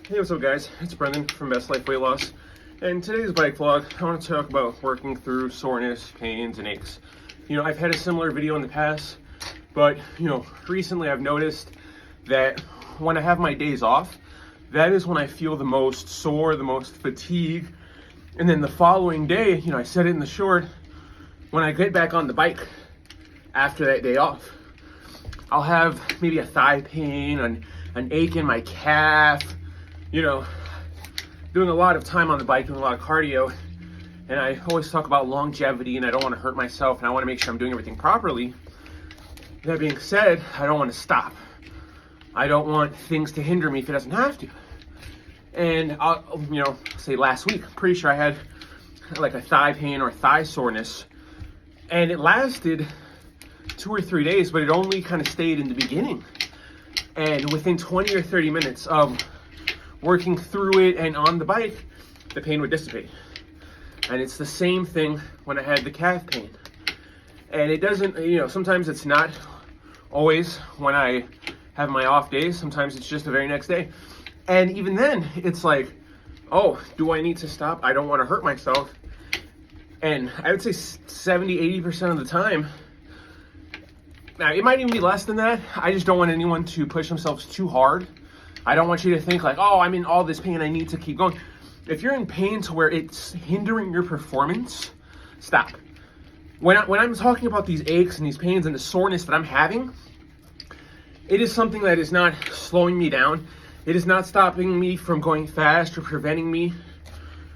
Hey, what's up guys? It's Brendan from Best Life Weight Loss. And today's bike vlog, I want to talk about working through soreness, pains, and aches. I've had a similar video in the past, but, recently I've noticed that when I have my days off, that is when I feel the most sore, the most fatigue. And then the following day, I said it in the short, when I get back on the bike after that day off, I'll have maybe a thigh pain, an ache in my calf, doing a lot of time on the bike, doing a lot of cardio, and I always talk about longevity and I don't want to hurt myself and I want to make sure I'm doing everything properly. That being said, I don't want to stop. I don't want things to hinder me if it doesn't have to. And I'll, say last week, I'm pretty sure I had like a thigh pain or thigh soreness, and it lasted 2 or 3 days, but it only kind of stayed in the beginning. And within 20 or 30 minutes of working through it and on the bike, the pain would dissipate. And it's the same thing when I had the calf pain. And it doesn't, sometimes it's not always when I have my off days. Sometimes it's just the very next day. And even then, it's like, oh, do I need to stop? I don't want to hurt myself. And I would say 70-80% of the time, now it might even be less than that, I just don't want anyone to push themselves too hard. I don't want you to think like, oh, I'm in all this pain, I need to keep going. If you're in pain to where it's hindering your performance, stop. When I'm talking about these aches and these pains and the soreness that I'm having, it is something that is not slowing me down. It is not stopping me from going fast or preventing me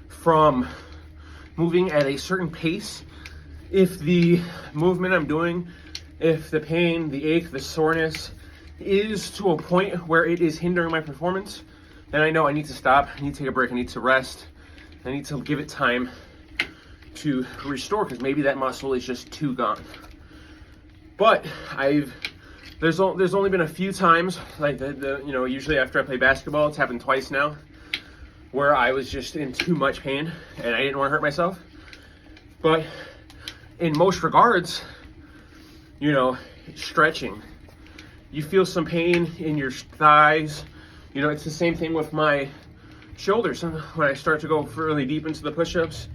from moving at a certain pace. If the movement I'm doing, if the pain, the ache, the soreness is to a point where it is hindering my performance, then I know I need to stop, I need to take a break, I need to rest, I need to give it time to restore, because maybe that muscle is just too gone. But there's only been a few times, like usually after I play basketball, it's happened twice now, where I was just in too much pain and I didn't want to hurt myself. But in most regards, stretching, you feel some pain in your thighs. It's the same thing with my shoulders. When I start to go really deep into the push-ups,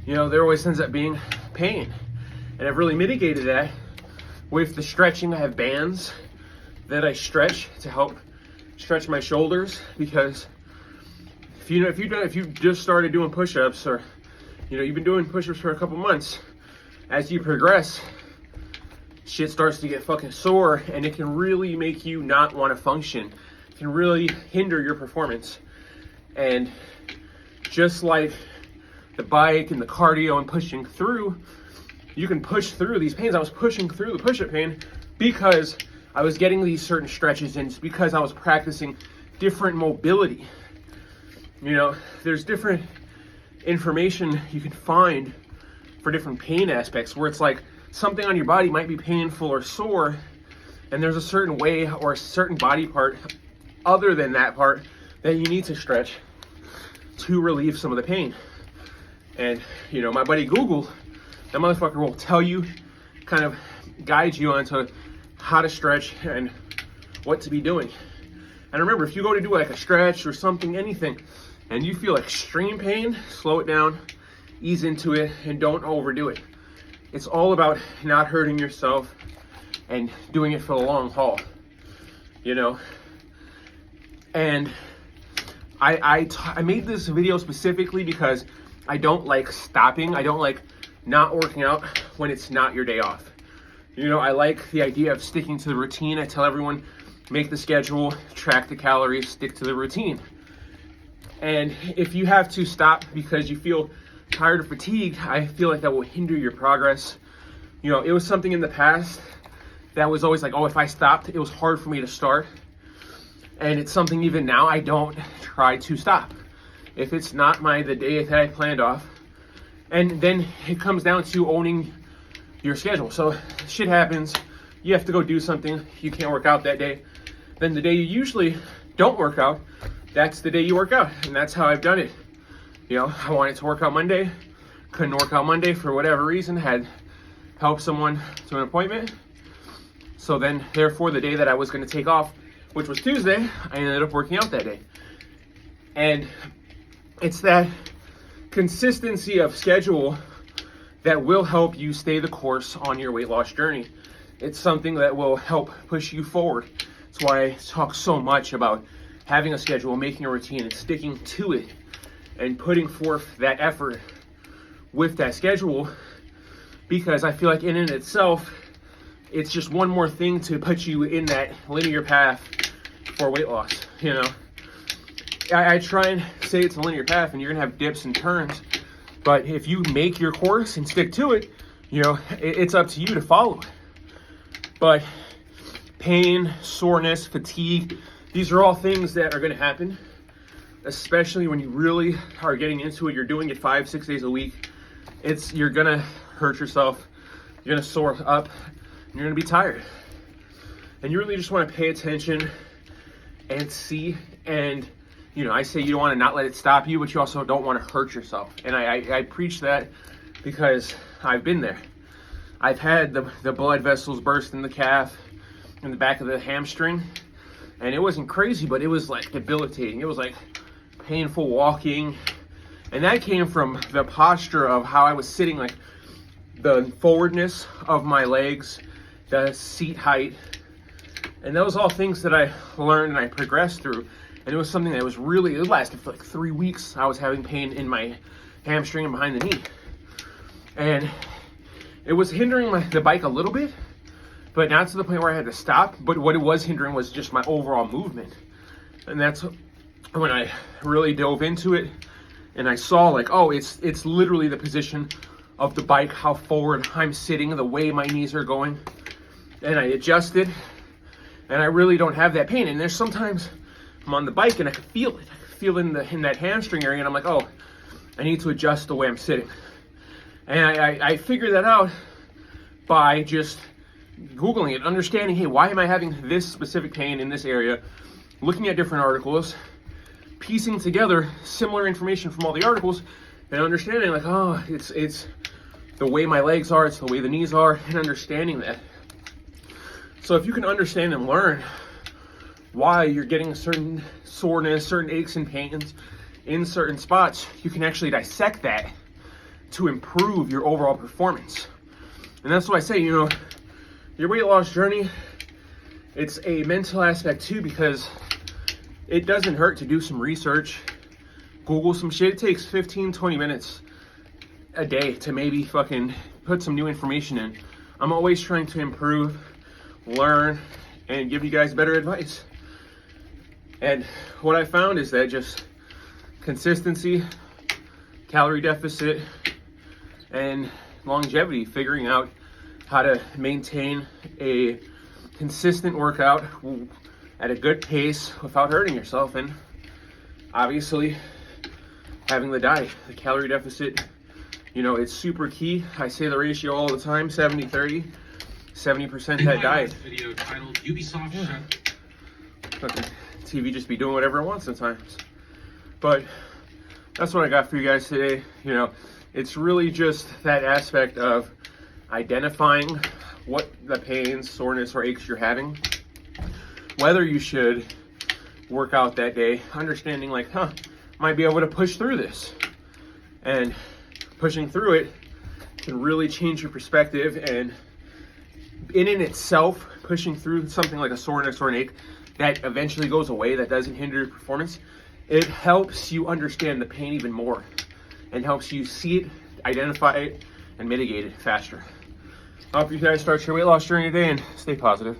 there always ends up being pain. And I've really mitigated that with the stretching. I have bands that I stretch to help stretch my shoulders, because if you just started doing push-ups, or you've been doing push-ups for a couple months, as you progress, shit starts to get fucking sore, and it can really make you not want to function. It can really hinder your performance. And just like the bike and the cardio and pushing through, you can push through these pains. I was pushing through the push-up pain because I was getting these certain stretches in. It's because I was practicing different mobility. There's different information you can find for different pain aspects, where it's like something on your body might be painful or sore, and there's a certain way or a certain body part other than that part that you need to stretch to relieve some of the pain. And my buddy Google, that motherfucker will tell you, kind of guide you onto how to stretch and what to be doing. And remember, if you go to do like a stretch or something, anything, and you feel extreme pain, slow it down, ease into it, and don't overdo it. It's all about not hurting yourself and doing it for the long haul, And I made this video specifically because I don't like stopping. I don't like not working out when it's not your day off. I like the idea of sticking to the routine. I tell everyone, make the schedule, track the calories, stick to the routine. And if you have to stop because you feel tired or fatigued, I feel like that will hinder your progress. It was something in the past that was always like, oh, if I stopped, it was hard for me to start. And it's something even now I don't try to stop if it's not the day that I planned off. And then it comes down to owning your schedule. So shit happens, you have to go do something, you can't work out that day. Then the day you usually don't work out, that's the day you work out. And that's how I've done it. I wanted to work out Monday, couldn't work out Monday for whatever reason, had helped someone to an appointment. So then, therefore, the day that I was going to take off, which was Tuesday, I ended up working out that day. And it's that consistency of schedule that will help you stay the course on your weight loss journey. It's something that will help push you forward. That's why I talk so much about having a schedule, making a routine, and sticking to it, and putting forth that effort with that schedule, because I feel like in and itself, it's just one more thing to put you in that linear path for weight loss. You know, I try and say it's a linear path and you're gonna have dips and turns, but if you make your course and stick to it, you know, it's up to you to follow it. But pain, soreness, fatigue, these are all things that are gonna happen, especially when you really are getting into it. You're doing it 5-6 days a week. You're gonna hurt yourself, you're gonna sore up, and you're gonna be tired. And you really just wanna pay attention and see, and you know, I say you don't wanna not let it stop you, but you also don't wanna hurt yourself. And I preach that because I've been there. I've had the blood vessels burst in the calf, in the back of the hamstring, and it wasn't crazy, but it was like debilitating. It was like painful walking, and that came from the posture of how I was sitting, like the forwardness of my legs, the seat height, and that was all things that I learned and I progressed through. And it was something that was really, it lasted for like 3 weeks. I was having pain in my hamstring and behind the knee, and it was hindering the bike a little bit, but not to the point where I had to stop. But what it was hindering was just my overall movement. And that's when I really dove into it, and I saw like, oh, it's literally the position of the bike, how forward I'm sitting, the way my knees are going. And I adjusted, and I really don't have that pain. And there's sometimes I'm on the bike and I can feel it. I can feel it in that hamstring area, and I'm like, oh, I need to adjust the way I'm sitting. And I figured that out by just Googling it, understanding, hey, why am I having this specific pain in this area? Looking at different articles, piecing together similar information from all the articles, and understanding like, oh, it's the way my legs are, it's the way the knees are, and understanding that. So if you can understand and learn why you're getting a certain soreness, certain aches and pains in certain spots, you can actually dissect that to improve your overall performance. And that's why I say, you know, your weight loss journey, it's a mental aspect too, because it doesn't hurt to do some research, Google some shit. It takes 15-20 minutes a day to maybe fucking put some new information in. I'm always trying to improve, learn, and give you guys better advice. And what I found is that just consistency, calorie deficit, and longevity, figuring out how to maintain a consistent workout at a good pace without hurting yourself, and obviously having the diet, the calorie deficit, you know, it's super key. I say the ratio all the time, 70-30, 70% that diet. Video titled Ubisoft Fucking TV just be doing whatever it wants sometimes. But that's what I got for you guys today. You know, it's really just that aspect of identifying what the pains, soreness, or aches you're having, whether you should work out that day, understanding like, might be able to push through this. And pushing through it can really change your perspective, and in itself, pushing through something like a soreness or an ache that eventually goes away, that doesn't hinder your performance, it helps you understand the pain even more and helps you see it, identify it, and mitigate it faster. I hope you guys start your weight loss journey today and stay positive.